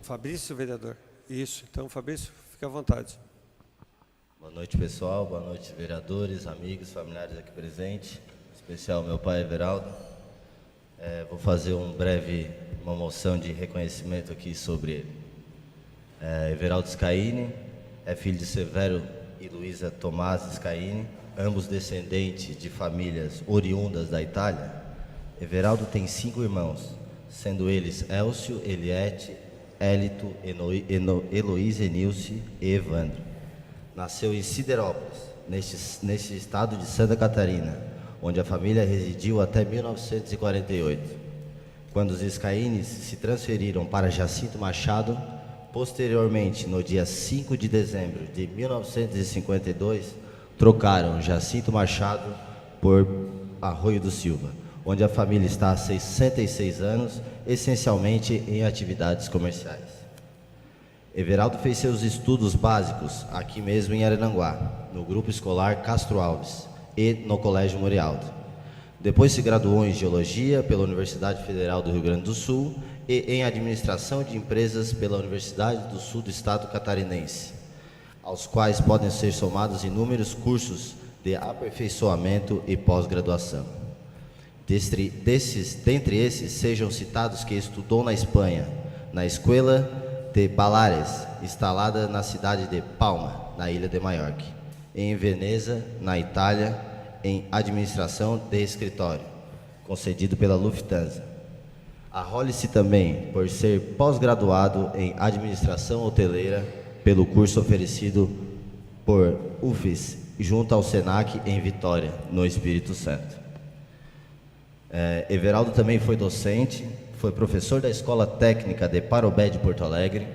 Fabrício, vereador. Isso, então, Fabrício, fique à vontade. Boa noite, pessoal. Boa noite, vereadores, amigos, familiares aqui presentes. Em especial, meu pai, Everaldo. Vou fazer uma moção de reconhecimento aqui sobre ele. Everaldo Scaini é filho de Severo e Luísa Tomasi Scaini, ambos descendentes de famílias oriundas da Itália. Everaldo tem 5 irmãos, sendo eles Elcio, Eliette, Hélito, Heloísa, Nilce e Evandro. Nasceu em Siderópolis, neste estado de Santa Catarina, onde a família residiu até 1948, quando os Scaini se transferiram para Jacinto Machado. Posteriormente, no dia 5 de dezembro de 1952, trocaram Jacinto Machado por Arroio do Silva, onde a família está há 66 anos, essencialmente em atividades comerciais. Everaldo fez seus estudos básicos aqui mesmo em Araranguá, no grupo escolar Castro Alves e no Colégio Morialdo. Depois se graduou em Geologia pela Universidade Federal do Rio Grande do Sul e em Administração de Empresas pela Universidade do Sul do Estado Catarinense, aos quais podem ser somados inúmeros cursos de aperfeiçoamento e pós-graduação. Dentre esses, sejam citados que estudou na Espanha, na Escuela de Baleares, instalada na cidade de Palma, na ilha de Maiorca, em Veneza, na Itália, em Administração de Escritório, concedido pela Lufthansa. Arrole-se também por ser pós-graduado em Administração Hoteleira pelo curso oferecido por UFES, junto ao SENAC em Vitória, no Espírito Santo. Everaldo também foi docente, foi professor da Escola Técnica de Parobé de Porto Alegre,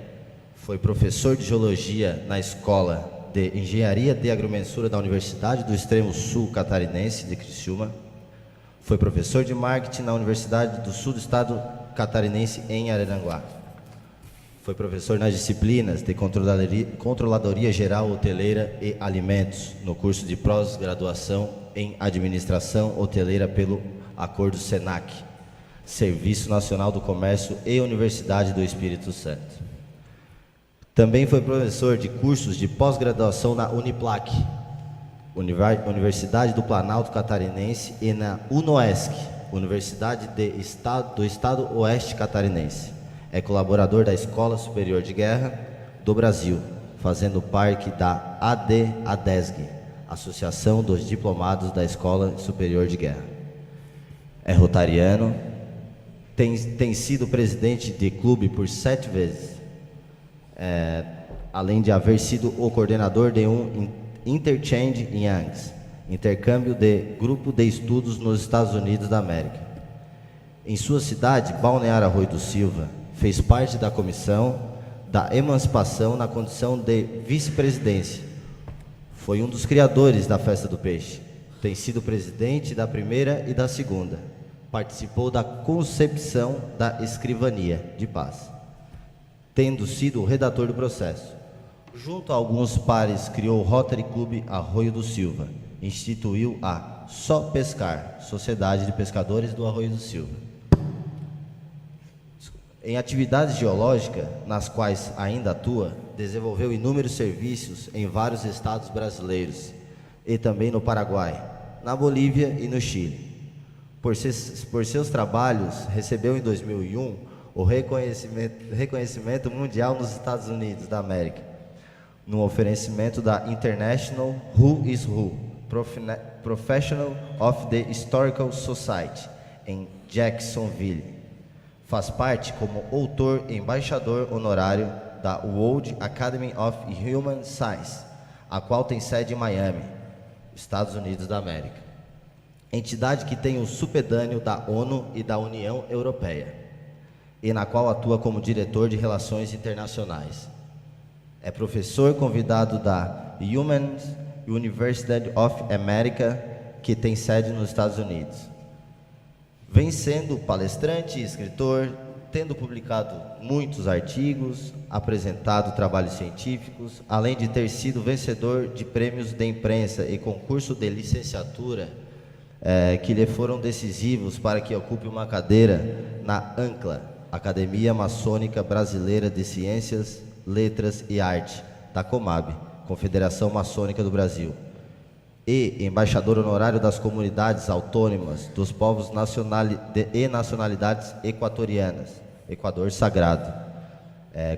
foi professor de Geologia na Escola de Engenharia de Agromensura da Universidade do Extremo Sul Catarinense de Criciúma, foi professor de Marketing na Universidade do Sul do Estado Catarinense em Araranguá, foi professor nas disciplinas de Controladoria Geral Hoteleira e Alimentos, no curso de pós-graduação em Administração Hoteleira pelo Acordo SENAC, Serviço Nacional do Comércio e Universidade do Espírito Santo. Também foi professor de cursos de pós-graduação na Uniplac, Universidade do Planalto Catarinense, e na UNOESC, Universidade do Estado Oeste Catarinense. É colaborador da Escola Superior de Guerra do Brasil, fazendo parte da ADESG, Associação dos Diplomados da Escola Superior de Guerra. É rotariano, tem sido presidente de clube por 7 vezes, além de haver sido o coordenador de um Interchange Youngs, intercâmbio de grupo de estudos nos Estados Unidos da América. Em sua cidade, Balneário Arroio do Silva, fez parte da comissão da emancipação na condição de vice-presidência. Foi um dos criadores da Festa do Peixe. Tem sido presidente da primeira e da segunda. Participou da concepção da Escrivania de Paz, tendo sido o redator do processo. Junto a alguns pares, criou o Rotary Club Arroio do Silva. Instituiu a Só Pescar, Sociedade de Pescadores do Arroio do Silva. Em atividades geológicas, nas quais ainda atua, desenvolveu inúmeros serviços em vários estados brasileiros e também no Paraguai, na Bolívia e no Chile. Por seus trabalhos, recebeu em 2001 o reconhecimento mundial nos Estados Unidos da América, no oferecimento da International Who is Who Professional of the Historical Society, em Jacksonville. Faz parte como autor e embaixador honorário da World Academy of Human Science, a qual tem sede em Miami, Estados Unidos da América. Entidade que tem o supedâneo da ONU e da União Europeia, e na qual atua como diretor de Relações Internacionais. É professor convidado da Human University of America, que tem sede nos Estados Unidos. Vem sendo palestrante e escritor, tendo publicado muitos artigos, apresentado trabalhos científicos, além de ter sido vencedor de prêmios de imprensa e concurso de licenciatura que lhe foram decisivos para que ocupe uma cadeira na ANCLA, Academia Maçônica Brasileira de Ciências, Letras e Arte, da COMAB, Confederação Maçônica do Brasil, e embaixador honorário das comunidades autônomas dos povos e nacionalidades equatorianas, Equador Sagrado,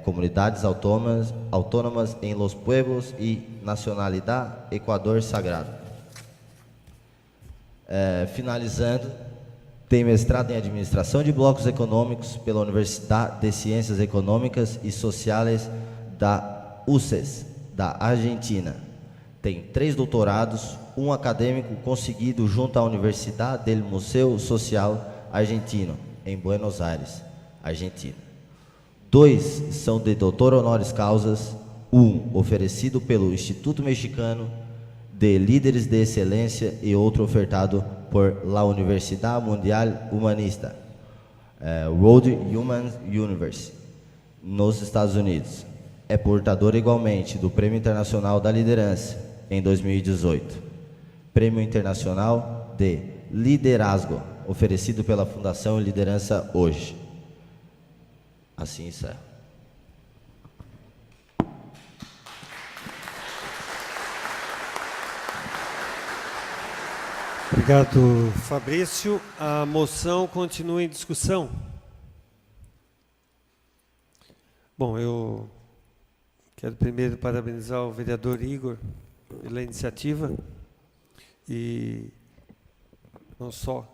comunidades autônomas em Los Pueblos e nacionalidade Equador Sagrado. Finalizando, tem mestrado em Administração de Blocos Econômicos pela Universidade de Ciências Econômicas e Sociais da UCES, da Argentina. Tem 3 doutorados, um acadêmico conseguido junto à Universidade del Museu Social Argentino, em Buenos Aires, Argentina. 2 são de doutor honoris causas, um oferecido pelo Instituto Mexicano de Líderes de Excelência e outro ofertado por la Universidad Mundial Humanista, World Human University, nos Estados Unidos. É portador igualmente do Prêmio Internacional da Liderança em 2018, Prêmio Internacional de Liderazgo, oferecido pela Fundação Liderança Hoje. Assim encerro. Obrigado, Fabrício. A moção continua em discussão. Bom, eu quero primeiro parabenizar o vereador Igor pela iniciativa, e não só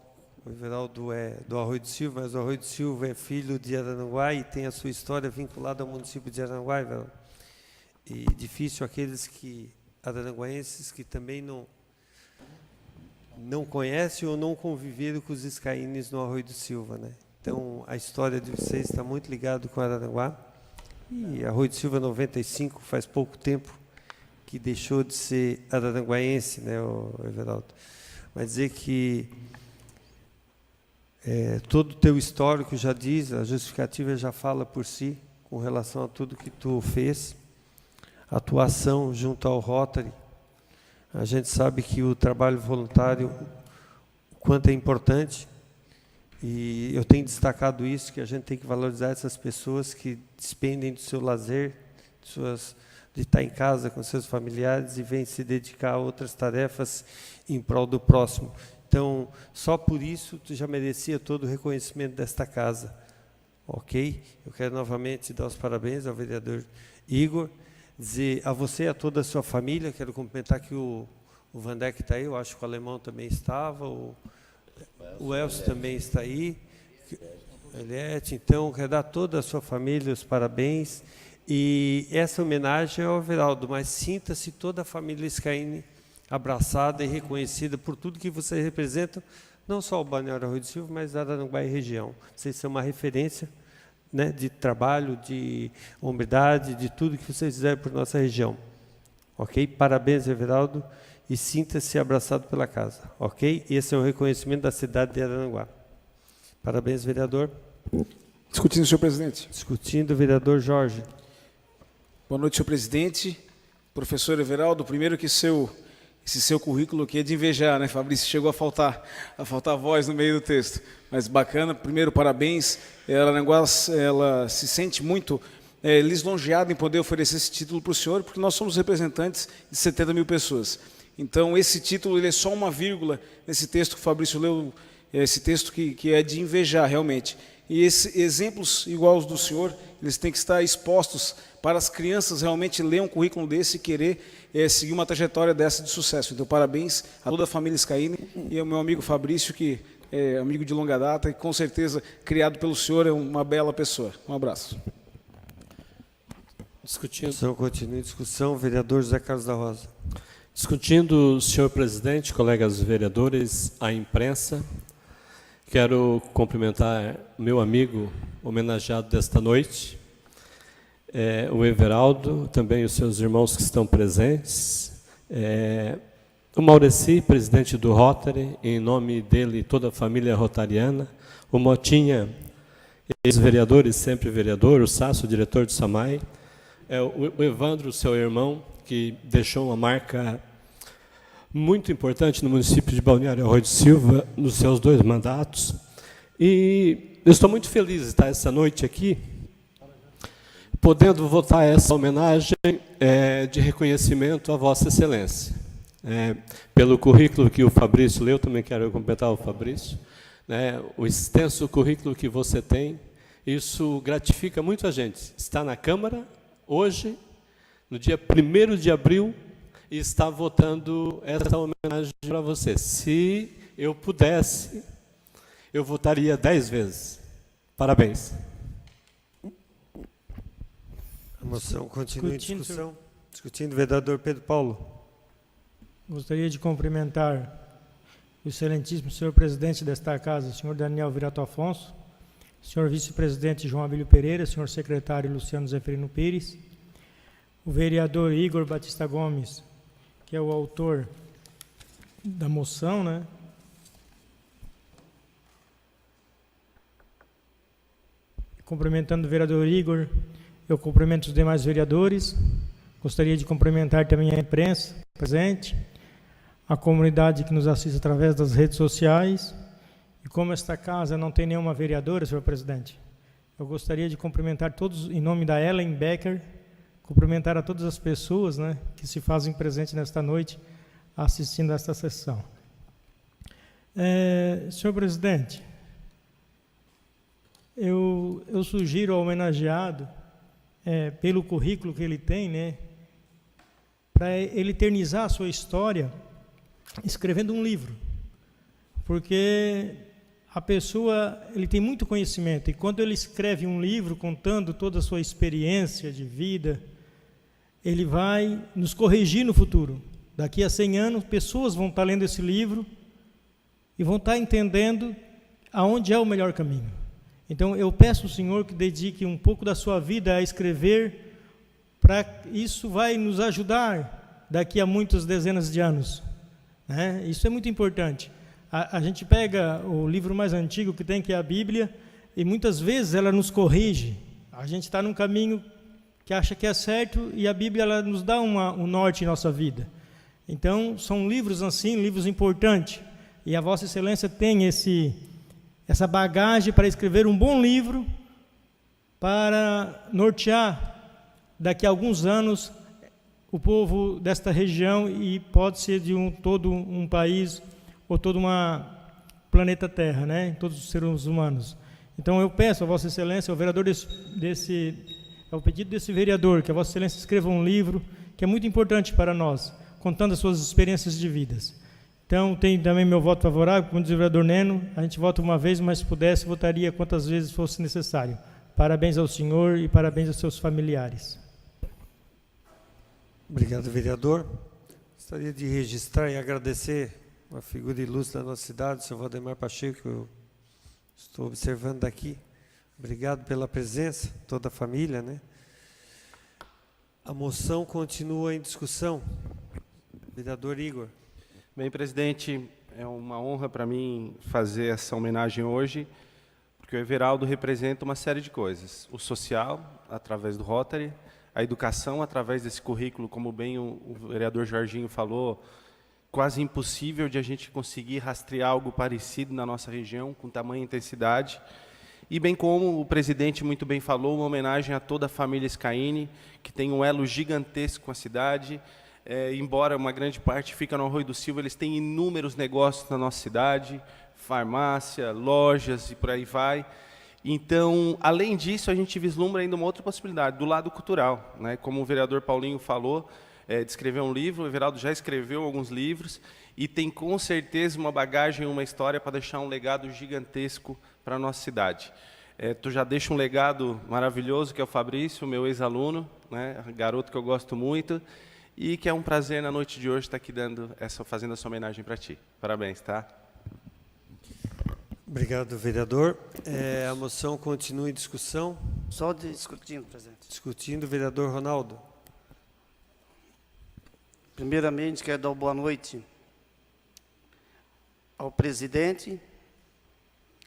o Everaldo é do Arroio do Silva, mas o Arroio do Silva é filho de Araranguá e tem a sua história vinculada ao município de Araranguá, Everaldo. E difícil aqueles araranguaenses que também não conhecem ou não conviveram com os iscaínes no Arroio do Silva, né? Então, a história de vocês está muito ligada com Araranguá. E Arroio do Silva 95, faz pouco tempo que deixou de ser araranguaense, né, Everaldo? Mas dizer que todo o teu histórico já diz, a justificativa já fala por si, com relação a tudo que tu fez, a tua ação junto ao Rotary. A gente sabe que o trabalho voluntário, o quanto é importante, e eu tenho destacado isso, que a gente tem que valorizar essas pessoas que despendem do seu lazer, de estar em casa com seus familiares e vêm se dedicar a outras tarefas em prol do próximo. Então, só por isso, tu já merecia todo o reconhecimento desta casa. Ok? Eu quero novamente dar os parabéns ao vereador Igor, dizer a você e a toda a sua família, quero cumprimentar que o Vandeck está aí, eu acho que o Alemão também estava, o Elcio também está aí, Eliette, então, quero dar a toda a sua família os parabéns, e essa homenagem é ao Everaldo, mas sinta-se toda a família Iscaíne abraçada e reconhecida por tudo que vocês representam, não só o Balneário Arroio do Silva, mas a Araranguá e região. Vocês são uma referência, né, de trabalho, de hombridade, de tudo que vocês fizeram por nossa região. Ok? Parabéns, Everaldo, e sinta-se abraçado pela casa. Ok? Esse é um reconhecimento da cidade de Araranguá. Parabéns, vereador. Discutindo, senhor presidente. Discutindo, vereador Jorge. Boa noite, senhor presidente. Professor Everaldo, primeiro que esse seu currículo aqui é de invejar, né, Fabrício? Chegou a faltar voz no meio do texto. Mas bacana, primeiro, parabéns. Araranguá, ela se sente muito lisonjeada em poder oferecer esse título para o senhor, porque nós somos representantes de 70 mil pessoas. Então, esse título ele é só uma vírgula nesse texto que o Fabrício leu, esse texto que é de invejar, realmente. E esses exemplos iguais do senhor, eles têm que estar expostos para as crianças realmente ler um currículo desse e querer seguir uma trajetória dessa de sucesso. Então, parabéns a toda a família Iscaíne e ao meu amigo Fabrício, que é amigo de longa data e, com certeza, criado pelo senhor, é uma bela pessoa. Um abraço. Discutindo. Continua em discussão, vereador José Carlos da Rosa. Discutindo, senhor presidente, colegas vereadores, a imprensa, quero cumprimentar meu amigo homenageado desta noite, o Everaldo, também os seus irmãos que estão presentes, o Maureci, presidente do Rotary, em nome dele e toda a família rotariana, o Motinha, ex-vereador e sempre vereador, o Sasso, diretor do SAMAI, o Evandro, seu irmão, que deixou uma marca muito importante no município de Balneário Arroio do Silva, nos seus 2 mandatos, E eu estou muito feliz de estar essa noite aqui, podendo votar essa homenagem de reconhecimento à Vossa Excelência. Pelo currículo que o Fabrício leu, também quero completar o Fabrício, o extenso currículo que você tem, isso gratifica muito a gente. Está na Câmara, hoje, no dia 1º de abril, e está votando essa homenagem para você. Se eu pudesse, eu votaria 10 vezes. Parabéns. A moção continua em discussão. Discutindo, vereador Pedro Paulo. Gostaria de cumprimentar o excelentíssimo senhor presidente desta casa, senhor Daniel Virato Afonso, senhor vice-presidente João Abílio Pereira, senhor secretário Luciano Zeferino Pires, o vereador Igor Batista Gomes, que é o autor da moção, né? Cumprimentando o vereador Igor, eu cumprimento os demais vereadores. Gostaria de cumprimentar também a imprensa presente, a comunidade que nos assiste através das redes sociais. E como esta casa não tem nenhuma vereadora, senhor presidente, eu gostaria de cumprimentar todos, em nome da Ellen Becker, cumprimentar a todas as pessoas, né, que se fazem presente nesta noite, assistindo a esta sessão. Senhor presidente, eu sugiro ao homenageado, pelo currículo que ele tem, né, para ele eternizar a sua história, escrevendo um livro. Porque a pessoa, ele tem muito conhecimento, e quando ele escreve um livro contando toda a sua experiência de vida, ele vai nos corrigir no futuro. Daqui a 100 anos, pessoas vão estar lendo esse livro e vão estar entendendo aonde é o melhor caminho. Então, eu peço ao senhor que dedique um pouco da sua vida a escrever, para isso vai nos ajudar daqui a muitas dezenas de anos. Isso é muito importante. A gente pega o livro mais antigo que tem, que é a Bíblia, e muitas vezes ela nos corrige. A gente está num caminho que acha que é certo, e a Bíblia ela nos dá um norte em nossa vida. Então, são livros assim, livros importantes. E a Vossa Excelência tem essa bagagem para escrever um bom livro, para nortear daqui a alguns anos o povo desta região, e pode ser de todo um país ou todo uma planeta Terra, né? Todos os seres humanos. Então eu peço a Vossa Excelência, ao vereador ao pedido desse vereador, que a Vossa Excelência escreva um livro que é muito importante para nós, contando as suas experiências de vidas. Então tem também meu voto favorável, como diz o vereador Neno, a gente vota uma vez, mas se pudesse, votaria quantas vezes fosse necessário. Parabéns ao senhor e parabéns aos seus familiares. Obrigado, vereador. Gostaria de registrar e agradecer uma figura ilustre da nossa cidade, o senhor Valdemar Pacheco, que eu estou observando daqui. Obrigado pela presença, toda a família, né? A moção continua em discussão. Vereador Igor. Bem, presidente, é uma honra para mim fazer essa homenagem hoje, porque o Everaldo representa uma série de coisas. O social, através do Rotary, a educação, através desse currículo, como bem o vereador Jorginho falou, quase impossível de a gente conseguir rastrear algo parecido na nossa região, com tamanha intensidade. E bem como o presidente muito bem falou, uma homenagem a toda a família Scaini, que tem um elo gigantesco com a cidade. Embora uma grande parte fica no Arroio do Silva, eles têm inúmeros negócios na nossa cidade, farmácia, lojas e por aí vai. Então, além disso, a gente vislumbra ainda uma outra possibilidade, do lado cultural, né? Como o vereador Paulinho falou, de escrever um livro, o Everaldo já escreveu alguns livros, e tem com certeza uma bagagem, uma história para deixar um legado gigantesco para a nossa cidade. Tu já deixa um legado maravilhoso, que é o Fabrício, meu ex-aluno, né? Garoto que eu gosto muito, e que é um prazer na noite de hoje estar aqui fazendo essa homenagem para ti. Parabéns, tá? Obrigado, vereador. A moção continua em discussão. Só discutindo, presidente. Discutindo, vereador Ronaldo. Primeiramente, quero dar boa noite ao presidente,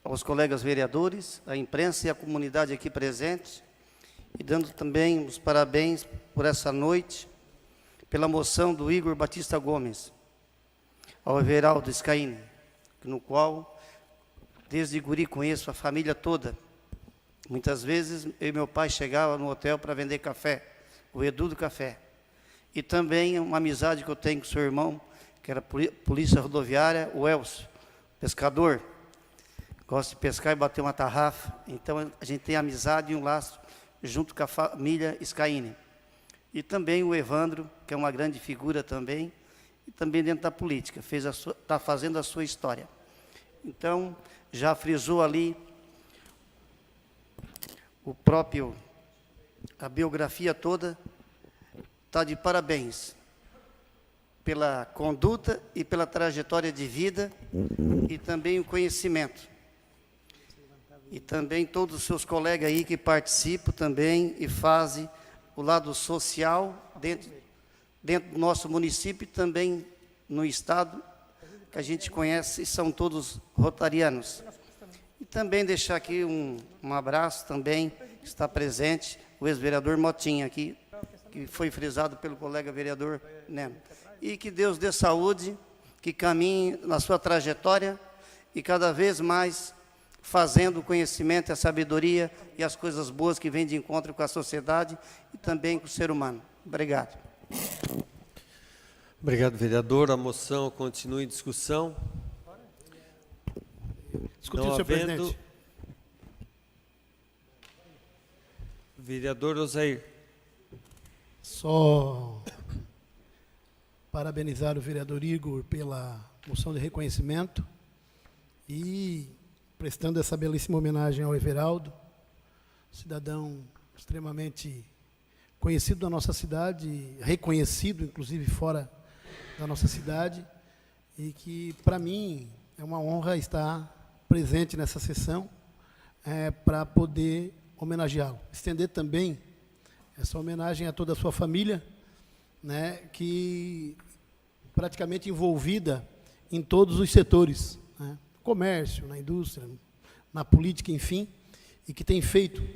aos colegas vereadores, à imprensa e à comunidade aqui presente, e dando também os parabéns por essa noite, pela moção do Igor Batista Gomes, ao Everaldo Scaini, no qual Desde guri conheço a família toda. Muitas vezes eu e meu pai chegava no hotel para vender café, o Edu do Café. E também uma amizade que eu tenho com o seu irmão, que era polícia rodoviária, o Elcio, pescador. Gosta de pescar e bater uma tarrafa. Então a gente tem amizade e um laço junto com a família Scaini. E também o Evandro, que é uma grande figura também, e também dentro da política, está fazendo a sua história. Então, já frisou ali a biografia toda, está de parabéns pela conduta e pela trajetória de vida e também o conhecimento. E também todos os seus colegas aí que participam também e fazem o lado social dentro do nosso município e também no estado, que a gente conhece e são todos rotarianos. E também deixar aqui um abraço também, que está presente, o ex-vereador Motinha aqui, que foi frisado pelo colega vereador Neno. E que Deus dê saúde, que caminhe na sua trajetória e cada vez mais fazendo o conhecimento, a sabedoria e as coisas boas que vêm de encontro com a sociedade e também com o ser humano. Obrigado. Obrigado, vereador. A moção continua em discussão. Discutir, senhor presidente. Vereador Osair. Só parabenizar o vereador Igor pela moção de reconhecimento e prestando essa belíssima homenagem ao Everaldo, cidadão extremamente conhecido da nossa cidade, reconhecido, inclusive, fora da nossa cidade, e que, para mim, é uma honra estar presente nessa sessão para poder homenageá-lo. Estender também essa homenagem a toda a sua família, né, que praticamente envolvida em todos os setores, né, no comércio, na indústria, na política, enfim, e que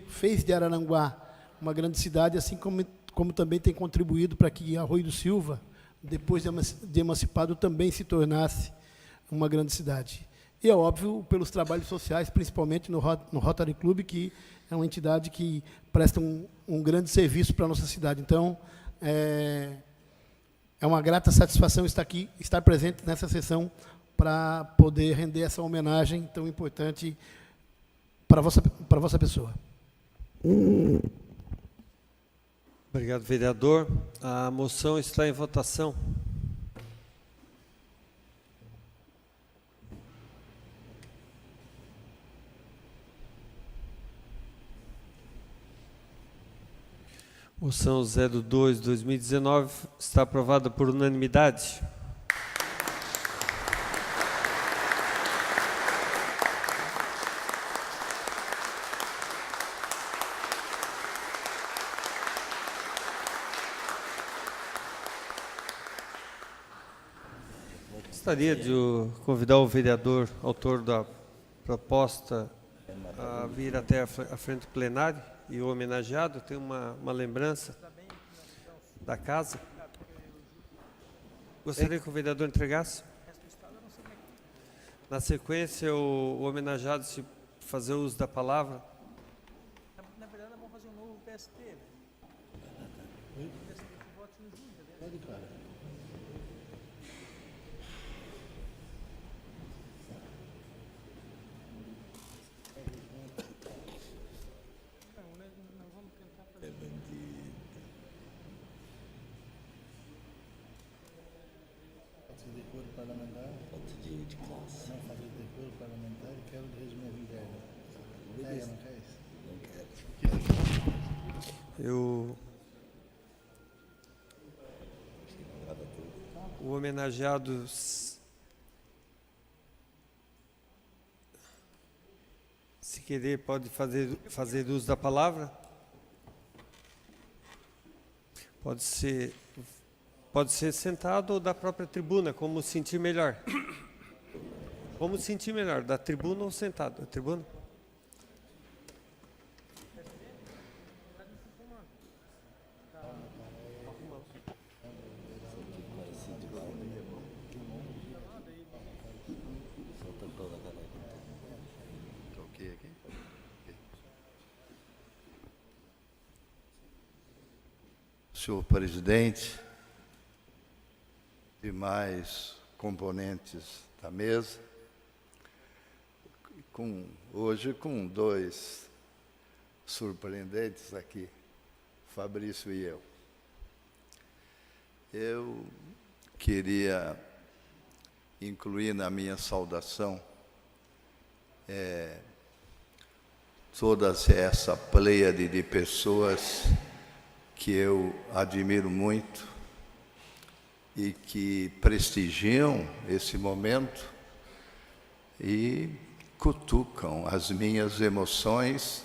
fez de Araranguá uma grande cidade, assim como também tem contribuído para que Arroio do Silva, depois de emancipado, também se tornasse uma grande cidade. E é óbvio, pelos trabalhos sociais, principalmente no Rotary Club, que é uma entidade que presta um grande serviço para a nossa cidade. Então, é uma grata satisfação estar presente nessa sessão para poder render essa homenagem tão importante para a vossa pessoa. Obrigado, vereador. A moção está em votação. Moção 02/2019 está aprovada por unanimidade. Gostaria de convidar o vereador, autor da proposta, a vir até a frente do plenário e o homenageado. Tem uma lembrança da casa. Gostaria que o vereador entregasse. Na sequência, o homenageado, se fazer uso da palavra. Na verdade, vamos fazer um novo PST, né? O homenageado, se querer, pode fazer uso da palavra. Pode ser sentado ou da própria tribuna, como sentir melhor. Como sentir melhor, da tribuna ou sentado? Da tribuna? senhor presidente, demais componentes da mesa, hoje com dois surpreendentes aqui, Fabrício e eu. Eu queria incluir na minha saudação toda essa pleiade de pessoas que eu admiro muito e que prestigiam esse momento e cutucam as minhas emoções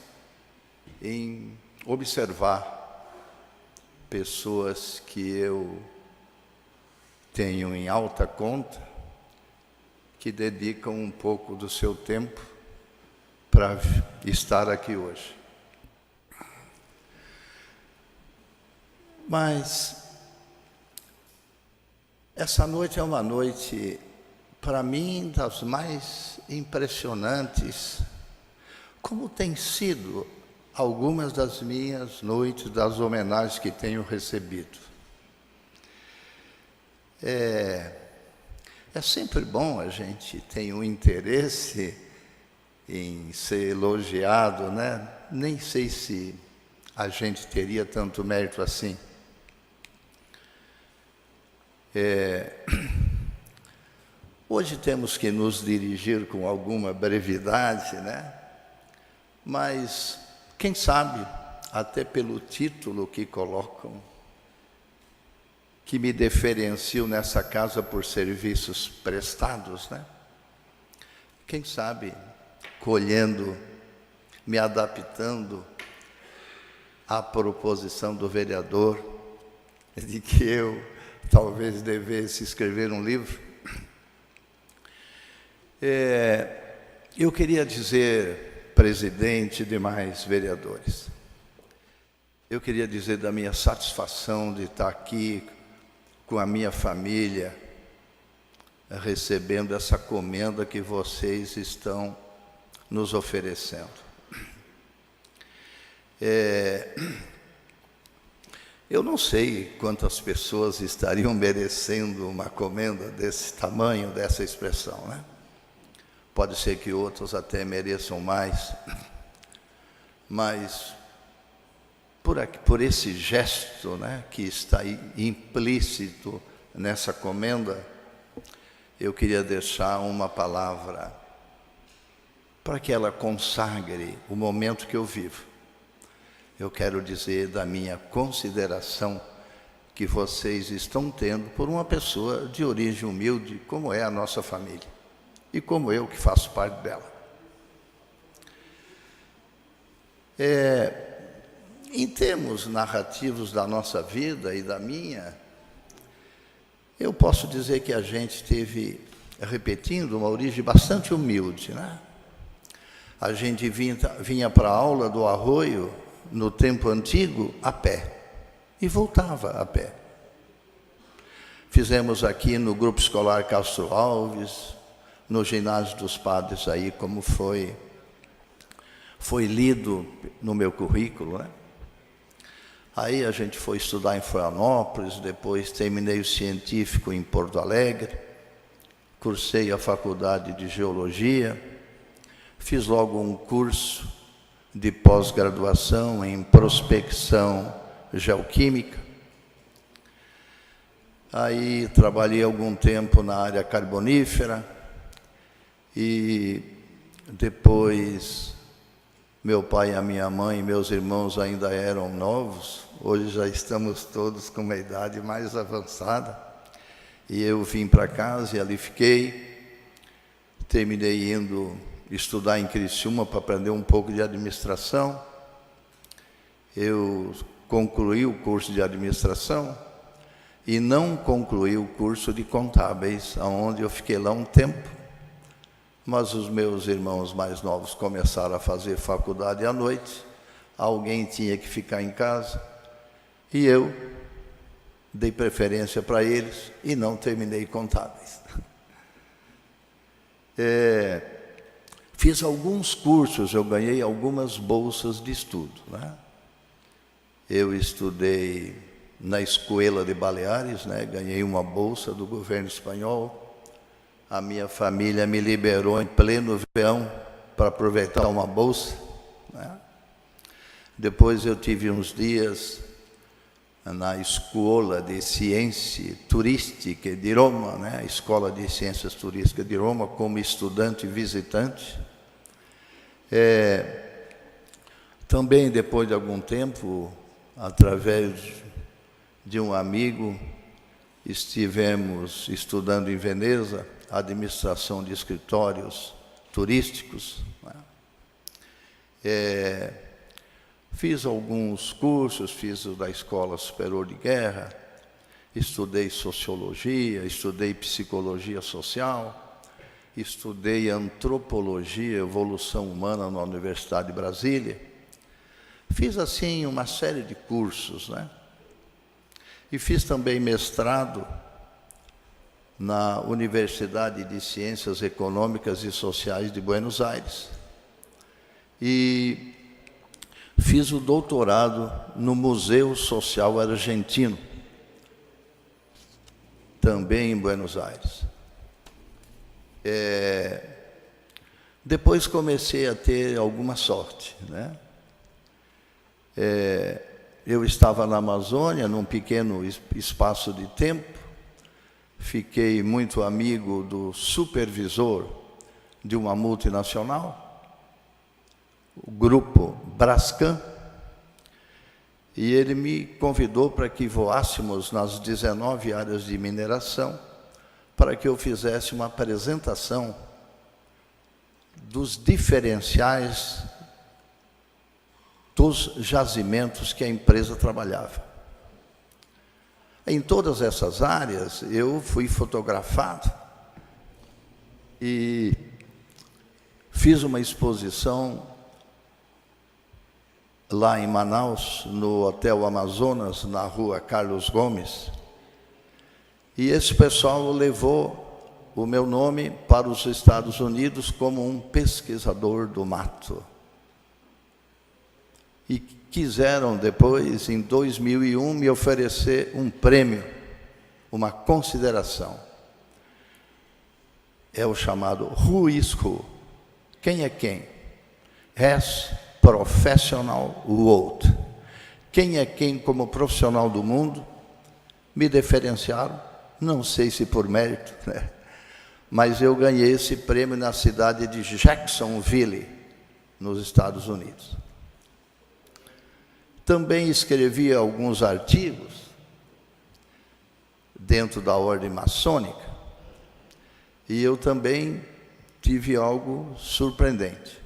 em observar pessoas que eu tenho em alta conta, que dedicam um pouco do seu tempo para estar aqui hoje. Mas essa noite é uma noite, para mim, das mais impressionantes, como tem sido algumas das minhas noites, das homenagens que tenho recebido. É sempre bom a gente ter um interesse em ser elogiado, né? Nem sei se a gente teria tanto mérito assim. Hoje temos que nos dirigir com alguma brevidade, né? Mas, quem sabe, até pelo título que colocam, que me diferencio nessa casa por serviços prestados, né? Quem sabe, colhendo, me adaptando à proposição do vereador de que eu talvez devesse escrever um livro. Eu queria dizer, presidente e demais vereadores, eu queria dizer da minha satisfação de estar aqui com a minha família, recebendo essa comenda que vocês estão nos oferecendo. Eu não sei quantas pessoas estariam merecendo uma comenda desse tamanho, dessa expressão, né? Pode ser que outros até mereçam mais, mas por esse gesto, né, que está implícito nessa comenda, eu queria deixar uma palavra para que ela consagre o momento que eu vivo. Eu quero dizer da minha consideração que vocês estão tendo por uma pessoa de origem humilde, como é a nossa família, e como eu, que faço parte dela. Em termos narrativos da nossa vida e da minha, eu posso dizer que a gente teve, repetindo, uma origem bastante humilde, né? A gente vinha para a aula do Arroio, no tempo antigo, a pé, e voltava a pé. Fizemos aqui no Grupo Escolar Castro Alves, no Ginásio dos Padres, aí como foi lido no meu currículo, né? Aí a gente foi estudar em Florianópolis, depois terminei o científico em Porto Alegre, cursei a faculdade de Geologia, fiz logo um curso de pós-graduação em prospecção geoquímica. Aí trabalhei algum tempo na área carbonífera e depois meu pai, a minha mãe e meus irmãos ainda eram novos. Hoje já estamos todos com uma idade mais avançada. E eu vim para casa e ali fiquei. Terminei indo estudar em Criciúma para aprender um pouco de administração. Eu concluí o curso de administração e não concluí o curso de contábeis, onde eu fiquei lá um tempo. Mas os meus irmãos mais novos começaram a fazer faculdade à noite, alguém tinha que ficar em casa, e eu dei preferência para eles e não terminei contábeis. Fiz alguns cursos, eu ganhei algumas bolsas de estudo, né? Eu estudei na Escuela de Baleares, né? Ganhei uma bolsa do governo espanhol. A minha família me liberou em pleno verão para aproveitar uma bolsa, né? Depois eu tive uns dias na Escola de Ciência Turística de Roma, né? A Escola de Ciências Turísticas de Roma, como estudante visitante. Também, depois de algum tempo, através de um amigo, estivemos estudando em Veneza administração de escritórios turísticos, né? Fiz alguns cursos, fiz o da Escola Superior de Guerra, estudei Sociologia, estudei Psicologia Social, estudei Antropologia e Evolução Humana na Universidade de Brasília. Fiz, assim, uma série de cursos, né? E fiz também mestrado na Universidade de Ciências Econômicas e Sociais de Buenos Aires. E fiz o doutorado no Museu Social Argentino, também em Buenos Aires. Depois comecei a ter alguma sorte, né? Eu estava na Amazônia, num pequeno espaço de tempo, fiquei muito amigo do supervisor de uma multinacional, o grupo Brascan, e ele me convidou para que voássemos nas 19 áreas de mineração, para que eu fizesse uma apresentação dos diferenciais dos jazimentos que a empresa trabalhava. Em todas essas áreas, eu fui fotografado e fiz uma exposição lá em Manaus, no Hotel Amazonas, na rua Carlos Gomes, e esse pessoal levou o meu nome para os Estados Unidos como um pesquisador do mato. E quiseram depois, em 2001, me oferecer um prêmio, uma consideração. É o chamado Who is Who? Quem é quem? As Professional World. Quem é quem como profissional do mundo? Me diferenciaram, não sei se por mérito, né? Mas eu ganhei esse prêmio na cidade de Jacksonville, nos Estados Unidos. Também escrevi alguns artigos dentro da ordem maçônica, e eu também tive algo surpreendente.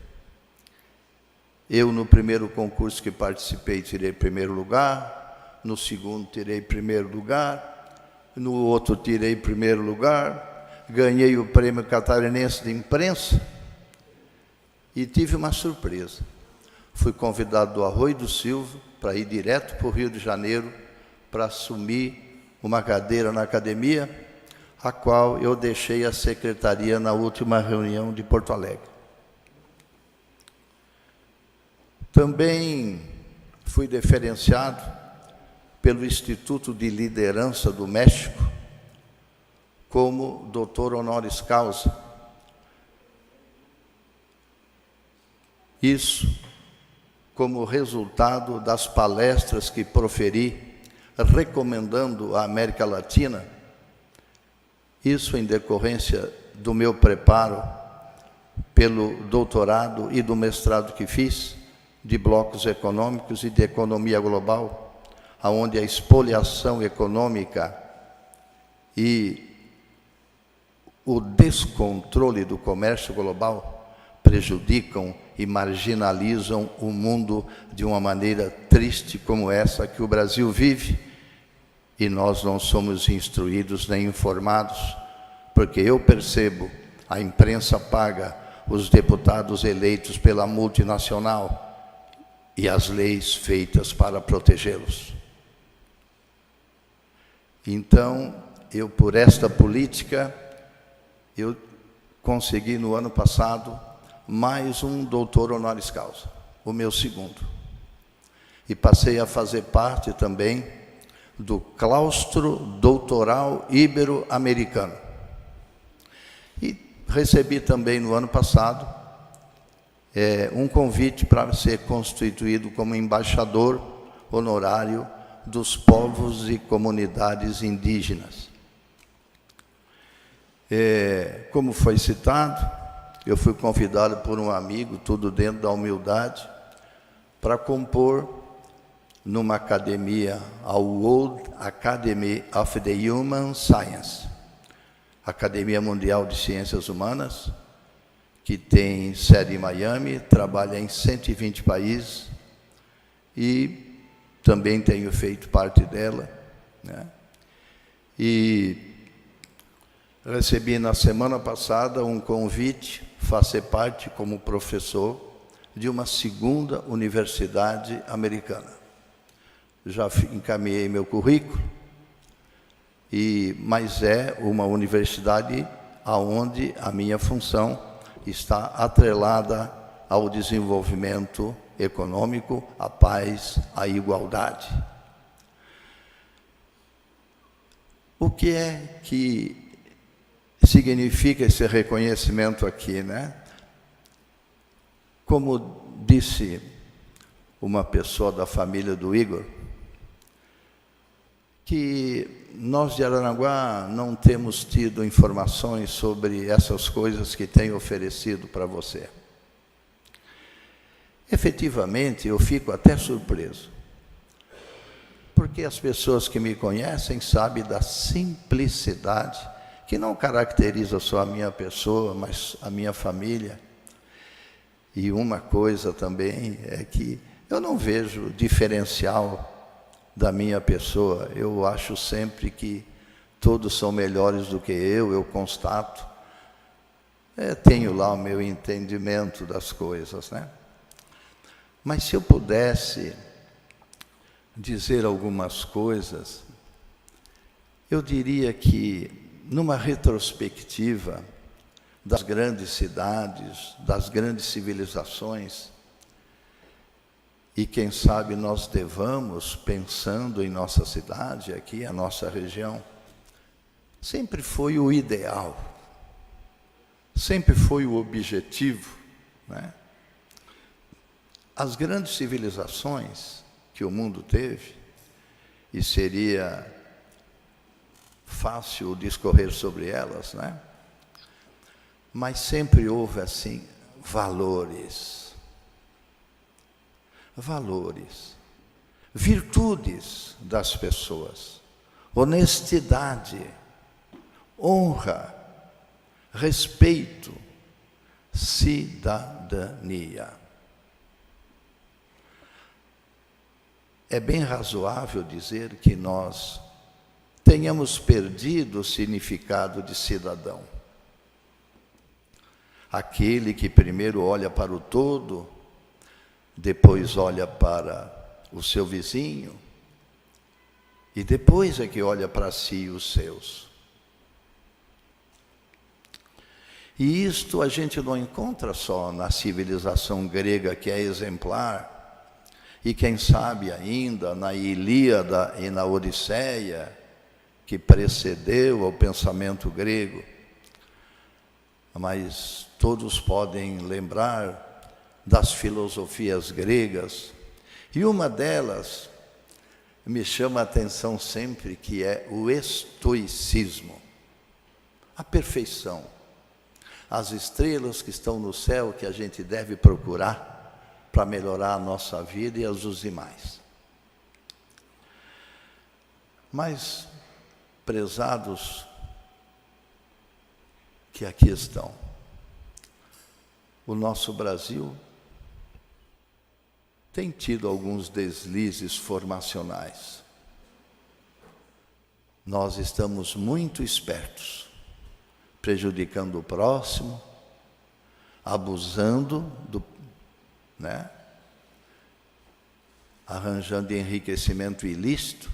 Eu, no primeiro concurso que participei, tirei primeiro lugar, no segundo tirei primeiro lugar, no outro tirei primeiro lugar, ganhei o Prêmio Catarinense de Imprensa e tive uma surpresa. Fui convidado do Arroio do Silva para ir direto para o Rio de Janeiro para assumir uma cadeira na academia, a qual eu deixei a secretaria na última reunião de Porto Alegre. Também fui diferenciado pelo Instituto de Liderança do México como doutor honoris causa. Isso como resultado das palestras que proferi, recomendando a América Latina, isso em decorrência do meu preparo pelo doutorado e do mestrado que fiz, de blocos econômicos e de economia global, onde a expoliação econômica e o descontrole do comércio global prejudicam e marginalizam o mundo de uma maneira triste como essa que o Brasil vive, e nós não somos instruídos nem informados, porque eu percebo, a imprensa paga os deputados eleitos pela multinacional e as leis feitas para protegê-los. Então, eu, por esta política, eu consegui no ano passado mais um doutor honoris causa, o meu segundo. E passei a fazer parte também do Claustro Doutoral Ibero-Americano. E recebi também no ano passado um convite para ser constituído como embaixador honorário dos povos e comunidades indígenas. Como foi citado, eu fui convidado por um amigo, tudo dentro da humildade, para compor numa academia, a World Academy of the Human Science, Academia Mundial de Ciências Humanas, que tem sede em Miami, trabalha em 120 países e também tenho feito parte dela, né? E recebi na semana passada um convite, fazer parte como professor de uma segunda universidade americana. Já encaminhei meu currículo, mas é uma universidade onde a minha função está atrelada ao desenvolvimento econômico, à paz, à igualdade. O que é que significa esse reconhecimento aqui, né? Como disse uma pessoa da família do Igor, que nós de Araranguá não temos tido informações sobre essas coisas que tenho oferecido para você. Efetivamente, eu fico até surpreso, porque as pessoas que me conhecem sabem da simplicidade, que não caracteriza só a minha pessoa, mas a minha família. E uma coisa também é que eu não vejo diferencial da minha pessoa. Eu acho sempre que todos são melhores do que eu constato. Tenho lá o meu entendimento das coisas, né? Mas se eu pudesse dizer algumas coisas, eu diria que, numa retrospectiva das grandes cidades, das grandes civilizações, e quem sabe nós devamos, pensando em nossa cidade, aqui, a nossa região, sempre foi o ideal, sempre foi o objetivo, né? As grandes civilizações que o mundo teve, e seria fácil discorrer sobre elas, né? Mas sempre houve, assim, valores, virtudes das pessoas, honestidade, honra, respeito, cidadania. É bem razoável dizer que nós tenhamos perdido o significado de cidadão. Aquele que primeiro olha para o todo, depois olha para o seu vizinho, e depois é que olha para si e os seus. E isto a gente não encontra só na civilização grega, que é exemplar, e quem sabe ainda na Ilíada e na Odisseia, que precedeu ao pensamento grego. Mas todos podem lembrar das filosofias gregas, e uma delas me chama a atenção sempre, que é o estoicismo, a perfeição, as estrelas que estão no céu que a gente deve procurar para melhorar a nossa vida e as dos demais. Mas, prezados que aqui estão, o nosso Brasil tem tido alguns deslizes formacionais. Nós estamos muito espertos, prejudicando o próximo, abusando né? Arranjando enriquecimento ilícito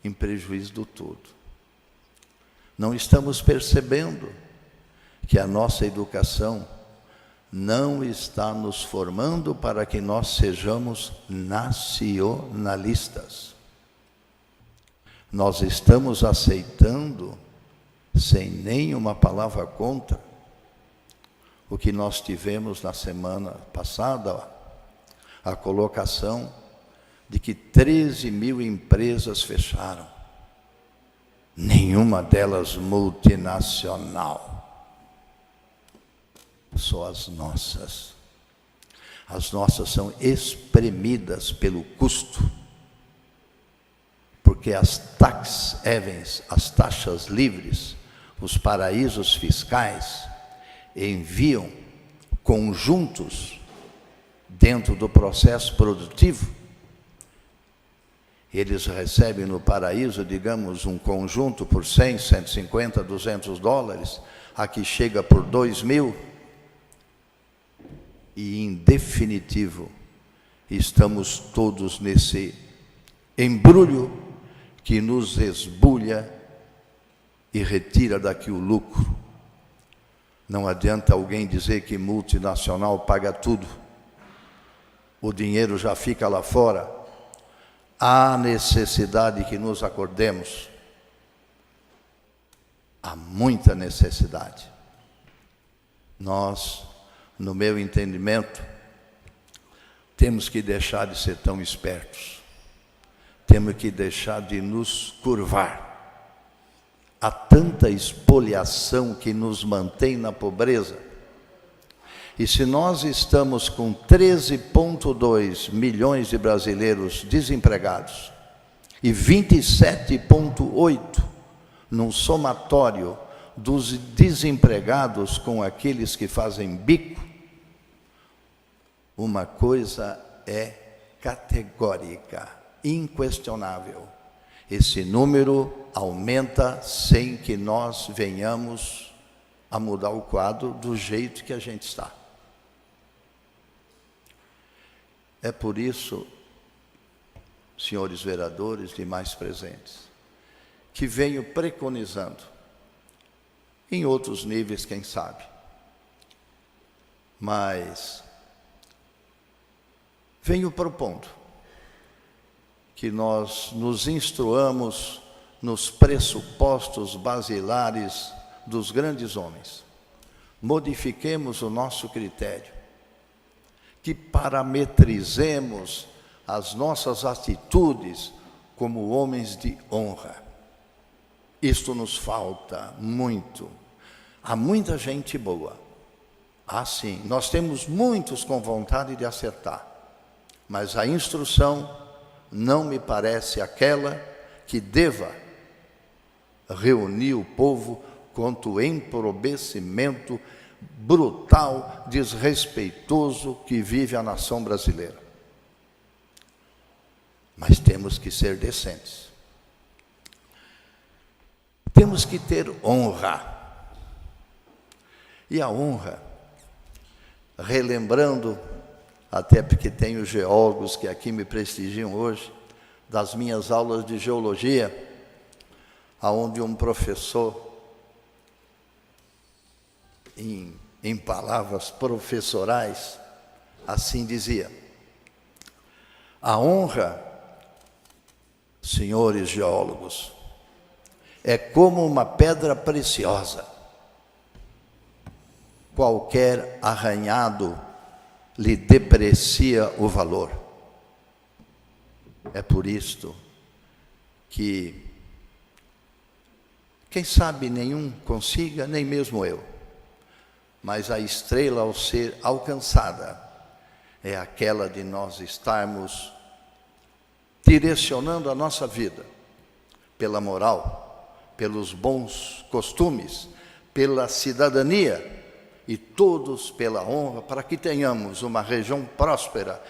em prejuízo do todo. Não estamos percebendo que a nossa educação não está nos formando para que nós sejamos nacionalistas. nós estamos aceitando, sem nenhuma palavra contra, o que nós tivemos na semana passada, a colocação de que 13 mil empresas fecharam. Nenhuma delas multinacional. Só as nossas. As nossas são espremidas pelo custo. Porque as tax havens, as taxas livres, os paraísos fiscais, enviam conjuntos dentro do processo produtivo. Eles recebem no paraíso, digamos, um conjunto por 100, 150, 200 dólares, aqui chega por 2.000, e em definitivo, estamos todos nesse embrulho que nos esbulha e retira daqui o lucro. Não adianta alguém dizer que multinacional paga tudo. O dinheiro já fica lá fora. Há necessidade que nos acordemos. Há muita necessidade. Nós, no meu entendimento, temos que deixar de ser tão espertos. Temos que deixar de nos curvar. Há tanta espoliação que nos mantém na pobreza. E se nós estamos com 13,2 milhões de brasileiros desempregados e 27,8 num somatório dos desempregados com aqueles que fazem bico, uma coisa é categórica, inquestionável. Esse número aumenta sem que nós venhamos a mudar o quadro do jeito que a gente está. É por isso, senhores vereadores, demais presentes, que venho preconizando, em outros níveis, quem sabe, mas venho propondo que nós nos instruamos nos pressupostos basilares dos grandes homens. Modifiquemos o nosso critério, que parametrizemos as nossas atitudes como homens de honra. Isto nos falta muito. Há muita gente boa. Sim, nós temos muitos com vontade de acertar, mas a instrução não me parece aquela que deva reunir o povo contra o empobreciimento brutal, desrespeitoso que vive a nação brasileira. Mas temos que ser decentes. Temos que ter honra. E a honra, relembrando, até porque tenho geólogos que aqui me prestigiam hoje, das minhas aulas de geologia, aonde um professor, em palavras professorais, assim dizia: a honra, senhores geólogos, é como uma pedra preciosa. Qualquer arranhado lhe deprecia o valor. É por isto que, quem sabe, nenhum consiga, nem mesmo eu. Mas a estrela, ao ser alcançada, é aquela de nós estarmos direcionando a nossa vida pela moral, pelos bons costumes, pela cidadania, e todos pela honra, para que tenhamos uma região próspera